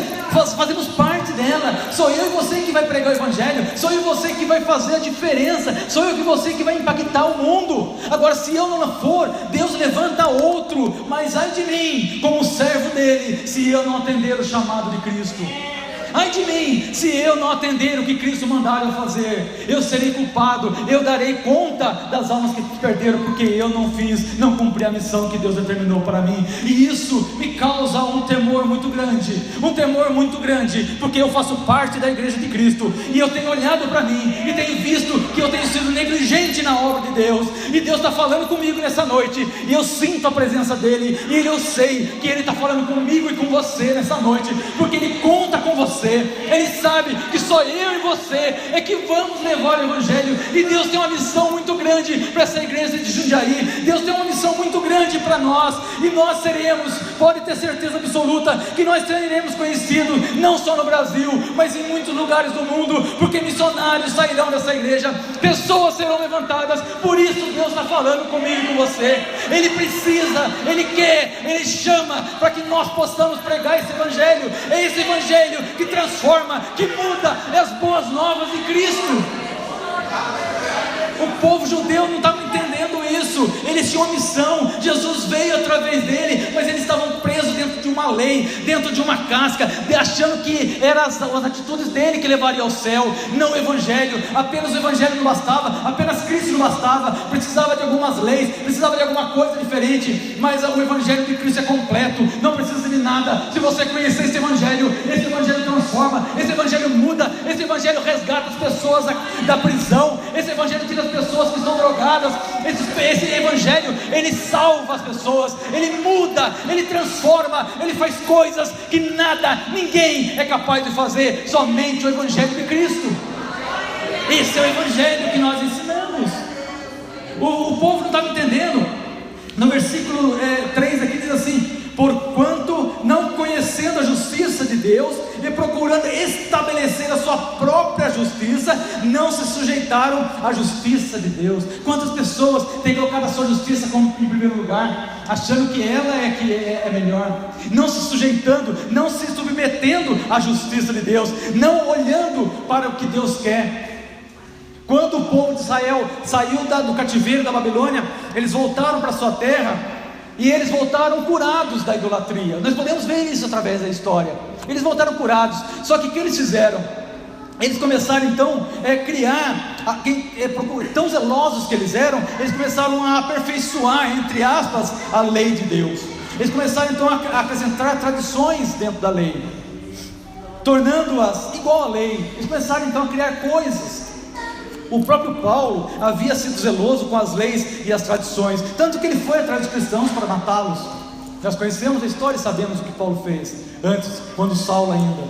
fazemos parte dela. Sou eu e você que vai pregar o Evangelho, sou eu e você que vai fazer a diferença, sou eu e você que vai impactar o mundo. Agora, se eu não for, Deus levanta outro, mas ai de mim, como servo dele, se eu não atender o chamado de Cristo. Ai de mim, se eu não atender o que Cristo mandar eu fazer. Eu serei culpado, eu darei conta das almas que perderam, porque eu não cumpri a missão que Deus determinou para mim. E isso me causa um temor muito grande, porque eu faço parte da igreja de Cristo, e eu tenho olhado para mim, e tenho visto que eu tenho sido negligente na obra de Deus, e Deus está falando comigo nessa noite, e eu sinto a presença dEle, e eu sei que Ele está falando comigo e com você nessa noite, porque Ele conta com você. Ele sabe que só eu e você é que vamos levar o Evangelho, e Deus tem uma missão muito grande para essa igreja de Jundiaí. Deus tem uma missão muito grande para nós, e nós seremos, pode ter certeza absoluta, que nós seremos conhecidos, não só no Brasil, mas em muitos lugares do mundo, porque missionários sairão dessa igreja, pessoas serão levantadas. Por isso Deus está falando comigo e com você. Ele precisa, Ele quer, Ele chama para que nós possamos pregar esse Evangelho. É esse Evangelho que transforma, que muda, é as boas novas de Cristo. O povo judeu não estava entendendo isso. Eles tinham uma missão, Jesus veio através dele, mas eles estavam presos dentro de uma lei, dentro de uma casca, achando que eram as atitudes dele que levariam ao céu, não o Evangelho. Apenas o Evangelho não bastava, apenas Cristo não bastava, precisava de algumas leis, precisava de alguma coisa diferente. Mas o Evangelho de Cristo é completo, não precisa de nada. Se você conhecer esse Evangelho transforma, esse Evangelho muda, esse Evangelho resgata as pessoas da prisão, esse Evangelho tira as pessoas que estão drogadas, esse Evangelho, ele salva as pessoas, ele muda, ele transforma, ele faz coisas que ninguém é capaz de fazer, somente o Evangelho de Cristo. Esse é o Evangelho que nós ensinamos. O povo não estava entendendo. No versículo 3 aqui diz assim: porquanto não conhecendo a justiça de Deus e procurando estabelecer a sua própria justiça, não se sujeitaram à justiça de Deus. Quantas pessoas têm colocado a sua justiça em primeiro lugar, achando que ela é melhor, não se sujeitando, não se submetendo à justiça de Deus, não olhando para o que Deus quer. Quando o povo de Israel saiu do cativeiro da Babilônia, eles voltaram para a sua terra, e eles voltaram curados da idolatria. Nós podemos ver isso através da história. Eles voltaram curados. Só que o que eles fizeram? Eles começaram então a criar, tão zelosos que eles eram, eles começaram a aperfeiçoar, entre aspas, a lei de Deus. Eles começaram então a acrescentar tradições dentro da lei, tornando-as igual à lei. Eles começaram então a criar coisas. O próprio Paulo havia sido zeloso com as leis e as tradições, tanto que ele foi atrás dos cristãos para matá-los. Nós conhecemos a história e sabemos o que Paulo fez antes, quando Saulo ainda.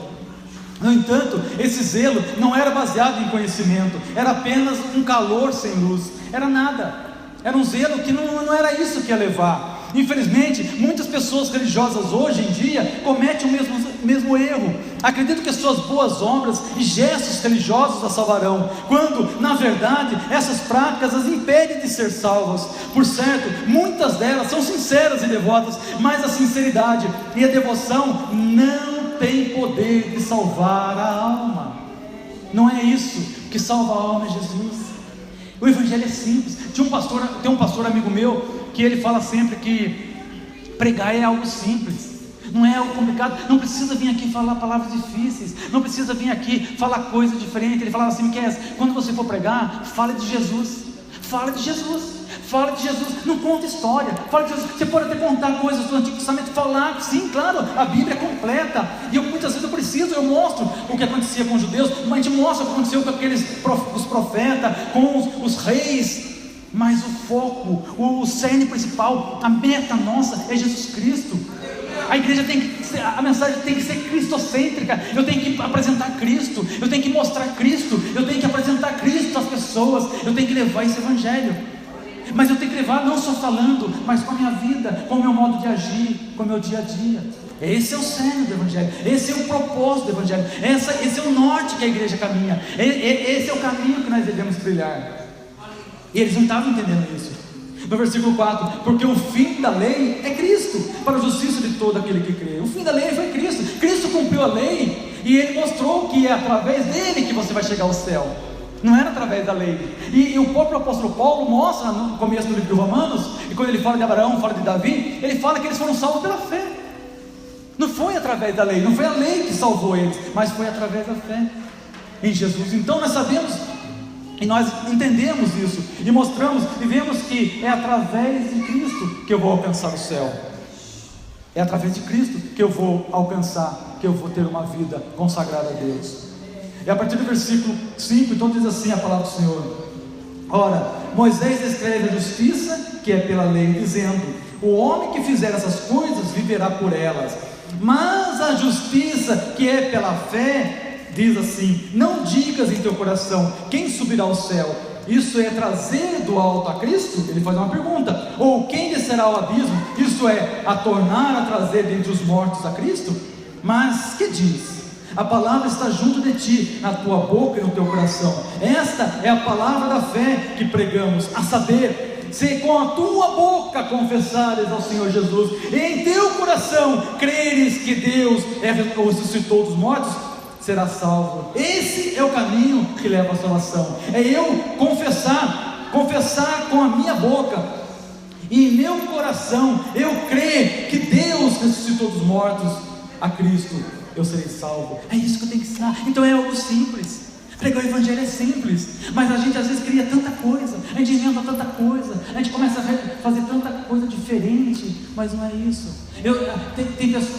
No entanto, esse zelo não era baseado em conhecimento, era apenas um calor sem luz, era nada, era um zelo que não era isso que ia levar. Infelizmente, muitas pessoas religiosas hoje em dia cometem o mesmo erro. Acreditam que as suas boas obras e gestos religiosos as salvarão, quando, na verdade, essas práticas as impedem de ser salvas. Por certo, muitas delas são sinceras e devotas, mas a sinceridade e a devoção não têm poder de salvar a alma. Não é isso que salva a alma, é Jesus. O Evangelho é simples. Tem um pastor amigo meu que ele fala sempre que pregar é algo simples, não é algo complicado. Não precisa vir aqui falar palavras difíceis, não precisa vir aqui falar coisa diferente. Ele falava assim: Miqueias, quando você for pregar, fale de Jesus, fale de Jesus, fale de Jesus, não conta história, fale de Jesus. Você pode até contar coisas do Antigo Testamento, falar, sim, claro, a Bíblia é completa, e muitas vezes eu mostro o que acontecia com os judeus, mas a gente mostra o que aconteceu com os profetas, com os reis, mas o foco, o cerne principal, a meta nossa é Jesus Cristo. A igreja a mensagem tem que ser cristocêntrica. Eu tenho que apresentar Cristo, eu tenho que mostrar Cristo, eu tenho que apresentar Cristo às pessoas, eu tenho que levar esse Evangelho. mas eu tenho que levar não só falando, mas com a minha vida, com o meu modo de agir, com o meu dia a dia. Esse é o cerne do Evangelho, esse é o propósito do Evangelho, esse é o norte que a igreja caminha, esse é o caminho que nós devemos trilhar. E eles não estavam entendendo isso. No versículo 4, porque o fim da lei é Cristo, para a justiça de todo aquele que crê. O fim da lei foi Cristo. Cristo cumpriu a lei, e Ele mostrou que é através dele que você vai chegar ao céu, não era através da lei. E o próprio apóstolo Paulo mostra no começo do livro de Romanos, e quando ele fala de Abraão, fala de Davi, ele fala que eles foram salvos pela fé. Não foi através da lei, não foi a lei que salvou eles, mas foi através da fé em Jesus. Então nós sabemos, e nós entendemos isso, e mostramos, e vemos que é através de Cristo que eu vou alcançar o céu. É através de Cristo que eu vou alcançar, que eu vou ter uma vida consagrada a Deus. E a partir do versículo 5, então diz assim a palavra do Senhor: ora, Moisés descreve a justiça que é pela lei, dizendo: o homem que fizer essas coisas viverá por elas. Mas a justiça que é pela fé diz assim: não digas em teu coração, quem subirá ao céu? Isso é trazer do alto a Cristo? Ele faz uma pergunta. Ou quem descerá ao abismo? Isso é a tornar a trazer dentre os mortos a Cristo? Mas que diz? A palavra está junto de ti, na tua boca e no teu coração. Esta é a palavra da fé que pregamos, a saber, se com a tua boca confessares ao Senhor Jesus, e em teu coração creres que Deus ressuscitou dos mortos, serás salvo. Esse é o caminho que leva à salvação. É eu confessar com a minha boca, e em meu coração eu crer que Deus ressuscitou dos mortos a Cristo, eu serei salvo. É isso que eu tenho que ensinar. Então é algo simples. Pregar o Evangelho é simples, mas a gente às vezes cria tanta coisa, a gente inventa tanta coisa, a gente começa a fazer tanta coisa diferente, mas não é isso.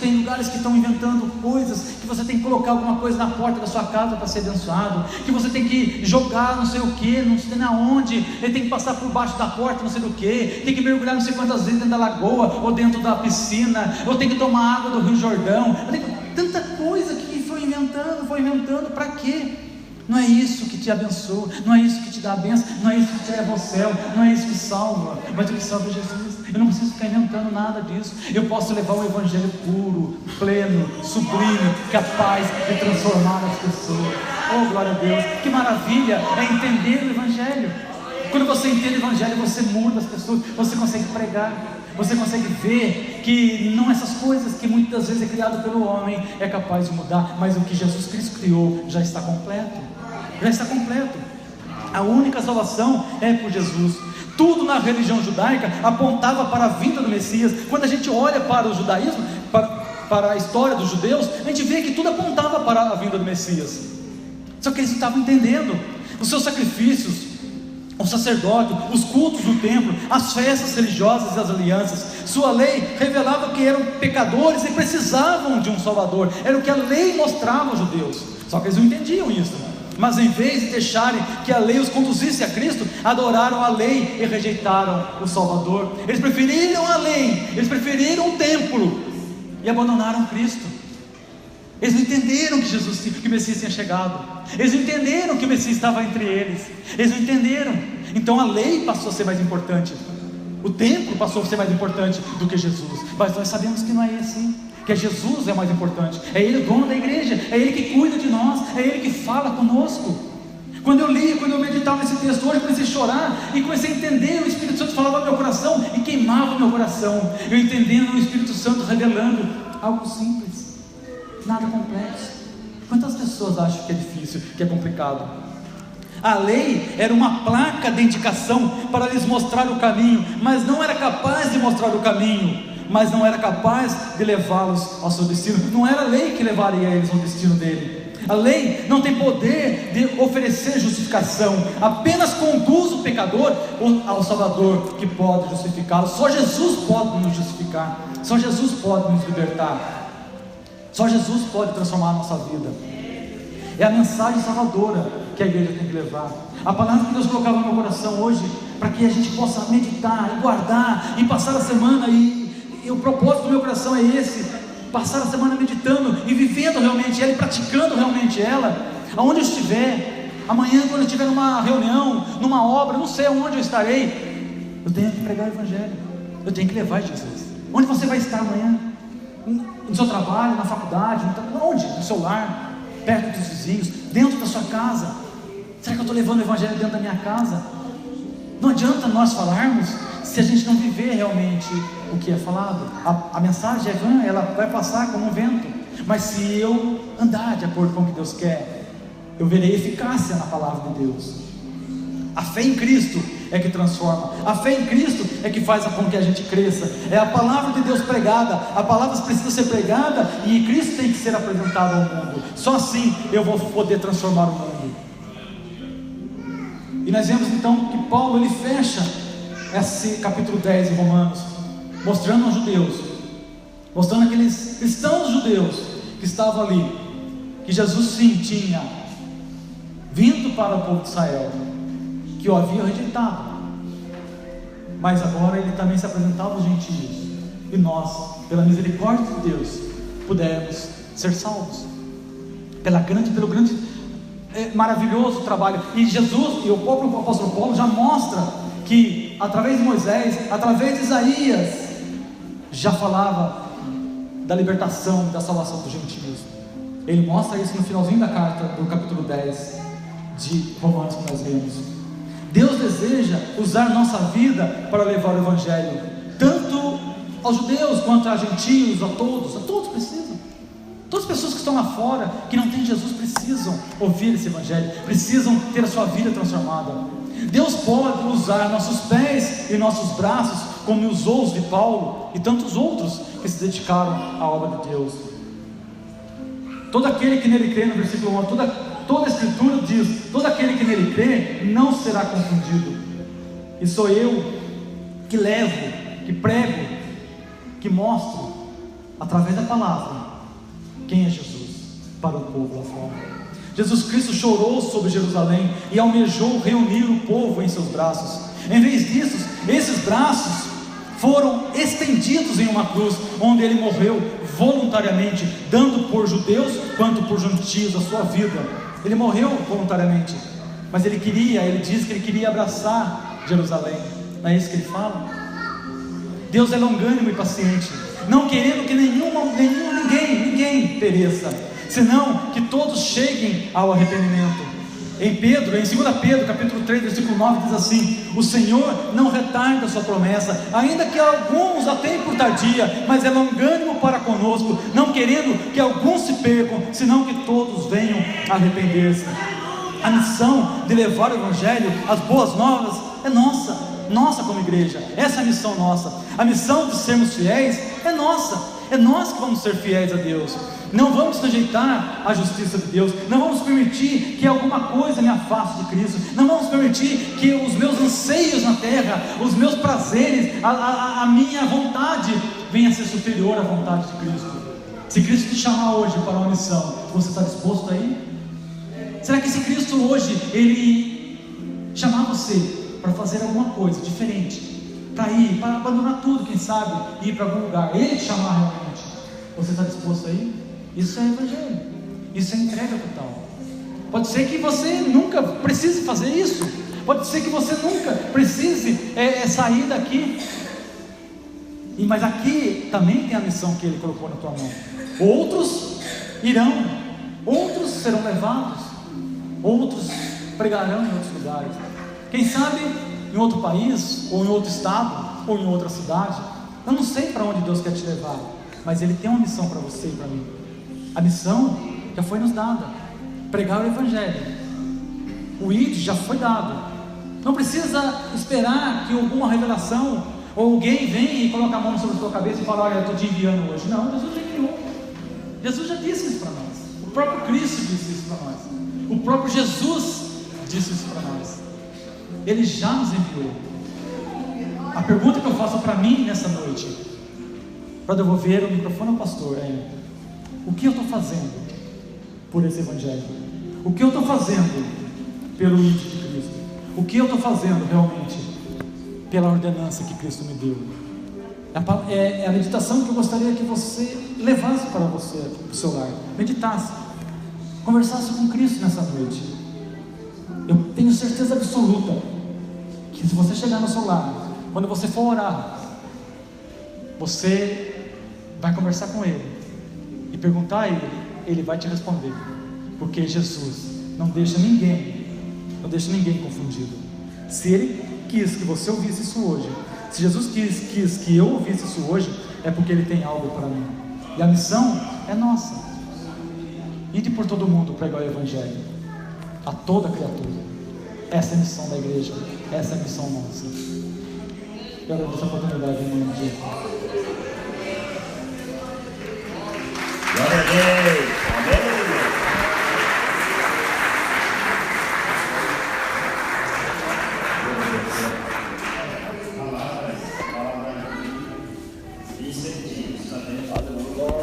Tem lugares que estão inventando coisas, que você tem que colocar alguma coisa na porta da sua casa para ser abençoado, que você tem que jogar não sei o que, não sei na onde, ele tem que passar por baixo da porta não sei do que, tem que mergulhar não sei quantas vezes dentro da lagoa, ou dentro da piscina, ou tem que tomar água do Rio Jordão, tanta coisa que foi inventando, para quê? Não é isso que te abençoa, não é isso que te dá a bênção, não é isso que te leva ao céu, não é isso que salva, mas o que salva é Jesus. Eu não preciso ficar inventando nada disso. Eu posso levar o Evangelho puro, pleno, sublime, capaz de transformar as pessoas. Oh, glória a Deus, que maravilha é entender o Evangelho. Quando você entende o Evangelho, você muda as pessoas, você consegue pregar, você consegue ver que não essas coisas que muitas vezes é criado pelo homem é capaz de mudar, mas o que Jesus Cristo criou já está completo. Já está completo. A única salvação é por Jesus. Tudo na religião judaica apontava para a vinda do Messias. Quando a gente olha para o judaísmo, para a história dos judeus, a gente vê que tudo apontava para a vinda do Messias. Só que eles não estavam entendendo. Os seus sacrifícios, o sacerdócio, os cultos do templo, as festas religiosas e as alianças, sua lei revelava que eram pecadores e precisavam de um Salvador. Era o que a lei mostrava aos judeus. Só que eles não entendiam isso. Mas em vez de deixarem que a lei os conduzisse a Cristo, adoraram a lei e rejeitaram o Salvador. Eles preferiram a lei, eles preferiram o templo e abandonaram Cristo. Eles não entenderam que o Messias tinha chegado. Eles não entenderam que o Messias estava entre eles. Eles não entenderam. Então a lei passou a ser mais importante, o templo passou a ser mais importante do que Jesus. Mas nós sabemos que não é assim, que Jesus é mais importante. É Ele o dono da igreja, é Ele que cuida de nós, é Ele que fala conosco. Quando eu meditava nesse texto hoje, eu comecei a chorar e comecei a entender. O Espírito Santo falava no meu coração e queimava o meu coração. Eu entendendo o Espírito Santo revelando algo simples, nada complexo. Quantas pessoas acham que é difícil, que é complicado? A lei era uma placa de indicação para lhes mostrar o caminho, mas não era capaz de mostrar o caminho, mas não era capaz de levá-los ao seu destino. Não era a lei que levaria eles ao destino dele. A lei não tem poder de oferecer justificação, apenas conduz o pecador ao Salvador que pode justificá-lo. Só Jesus pode nos justificar, só Jesus pode nos libertar, só Jesus pode transformar a nossa vida. É a mensagem salvadora que a igreja tem que levar. A palavra que Deus colocava no meu coração hoje, para que a gente possa meditar e guardar e passar a semana, e o propósito do meu coração é esse: passar a semana meditando e vivendo realmente ela e praticando realmente ela, aonde eu estiver. Amanhã, quando eu estiver numa reunião, numa obra, não sei aonde eu estarei, Eu tenho que pregar o Evangelho. Eu tenho que levar Jesus. Onde você vai estar amanhã? No seu trabalho, na faculdade, onde? No seu lar, perto dos vizinhos, dentro da sua casa. Será que eu estou levando o Evangelho dentro da minha casa? Não adianta nós falarmos se a gente não viver realmente o que é falado. A mensagem é vã, ela vai passar como um vento. Mas se eu andar de acordo com o que Deus quer, eu verei eficácia na palavra de Deus. A fé em Cristo é que transforma. A fé em Cristo é que faz com que a gente cresça. É a palavra de Deus pregada. A palavra precisa ser pregada e Cristo tem que ser apresentado ao mundo. Só assim eu vou poder transformar o mundo. E nós vemos então que Paulo ele fecha esse capítulo 10 em Romanos, mostrando aos judeus, mostrando aqueles cristãos judeus que estavam ali, que Jesus sim tinha vindo para o povo de Israel, que o havia rejeitado, mas agora ele também se apresentava aos gentios, e nós, pela misericórdia de Deus, pudemos ser salvos, pelo grande maravilhoso trabalho. E Jesus e o próprio apóstolo Paulo já mostra que através de Moisés, através de Isaías, já falava da libertação e da salvação dos gentios. Ele mostra isso no finalzinho da carta do capítulo 10 de Romanos que nós lemos. Deus deseja usar nossa vida para levar o Evangelho, tanto aos judeus quanto a gentios, a todos precisam. Todas as pessoas que estão lá fora, que não têm Jesus, precisam ouvir esse Evangelho, precisam ter a sua vida transformada. Deus pode usar nossos pés e nossos braços, como usou os de Paulo e tantos outros que se dedicaram à obra de Deus. Todo aquele que nele crê, no versículo 1, toda a Escritura diz: todo aquele que nele crê não será confundido. E sou eu que levo, que prego, que mostro, através da palavra, quem é Jesus para o povo lá fora. Jesus Cristo chorou sobre Jerusalém e almejou reunir o povo em seus braços. Em vez disso, esses braços foram estendidos em uma cruz, onde ele morreu voluntariamente, dando por judeus quanto por gentios a sua vida. Ele morreu voluntariamente, mas ele diz que ele queria abraçar Jerusalém. Não é isso que ele fala? Deus é longânimo e paciente, não querendo que ninguém pereça, senão que todos cheguem ao arrependimento. Em 2 Pedro, capítulo 3, versículo 9, diz assim: o Senhor não retarda a sua promessa, ainda que alguns a tenham por tardia, mas é longânimo para conosco, não querendo que alguns se percam, senão que todos venham a arrepender-se. A missão de levar o Evangelho, as boas novas, é nossa como igreja. Essa é a missão nossa. A missão de sermos fiéis é nossa. É nós que vamos ser fiéis a Deus. Não vamos rejeitar a justiça de Deus. Não vamos permitir que alguma coisa me afaste de Cristo. Não vamos permitir que os meus anseios na terra, os meus prazeres, a minha vontade venha a ser superior à vontade de Cristo. Se Cristo te chamar hoje para uma missão, você está disposto a ir? Será que se Cristo hoje ele chamar você para fazer alguma coisa diferente, para ir, para abandonar tudo, quem sabe, ir para algum lugar, ele te chamar realmente, você está disposto a ir? Isso é Evangelho, isso é entrega total. Pode ser que você nunca precise fazer isso, pode ser que você nunca precise sair daqui, mas aqui também tem a missão que ele colocou na tua mão. Outros irão, outros serão levados, outros pregarão em outros lugares, quem sabe em outro país, ou em outro estado, ou em outra cidade. Eu não sei para onde Deus quer te levar, mas Ele tem uma missão para você e para mim. A missão já foi nos dada: pregar o Evangelho. O ID já foi dado. Não precisa esperar que alguma revelação, ou alguém venha e coloque a mão sobre a sua cabeça e fale: olha, eu estou te enviando hoje. Não, Jesus já enviou. Jesus já disse isso para nós. O próprio Cristo disse isso para nós. O próprio Jesus disse isso para nós. Ele já nos enviou. A pergunta que eu faço para mim nessa noite, para devolver o microfone ao pastor, é: o que eu estou fazendo por esse Evangelho? O que eu estou fazendo pelo ID de Cristo? O que eu estou fazendo realmente pela ordenança que Cristo me deu? É a meditação que eu gostaria que você levasse para você, para o seu lar. Meditasse, conversasse com Cristo nessa noite. Eu tenho certeza absoluta que se você chegar no seu lar Quando você for orar, você vai conversar com Ele e perguntar a Ele, Ele vai te responder, porque Jesus não deixa ninguém confundido. Se Ele quis que você ouvisse isso hoje, se Jesus quis que eu ouvisse isso hoje, é porque Ele tem algo para mim, e a missão é nossa. Ide por todo mundo pregar o Evangelho a toda criatura. Essa é a missão da igreja, essa é a missão nossa. Eu agradeço a oportunidade em nome de Jesus. Glória a Deus, amém. Palavras incentivos também.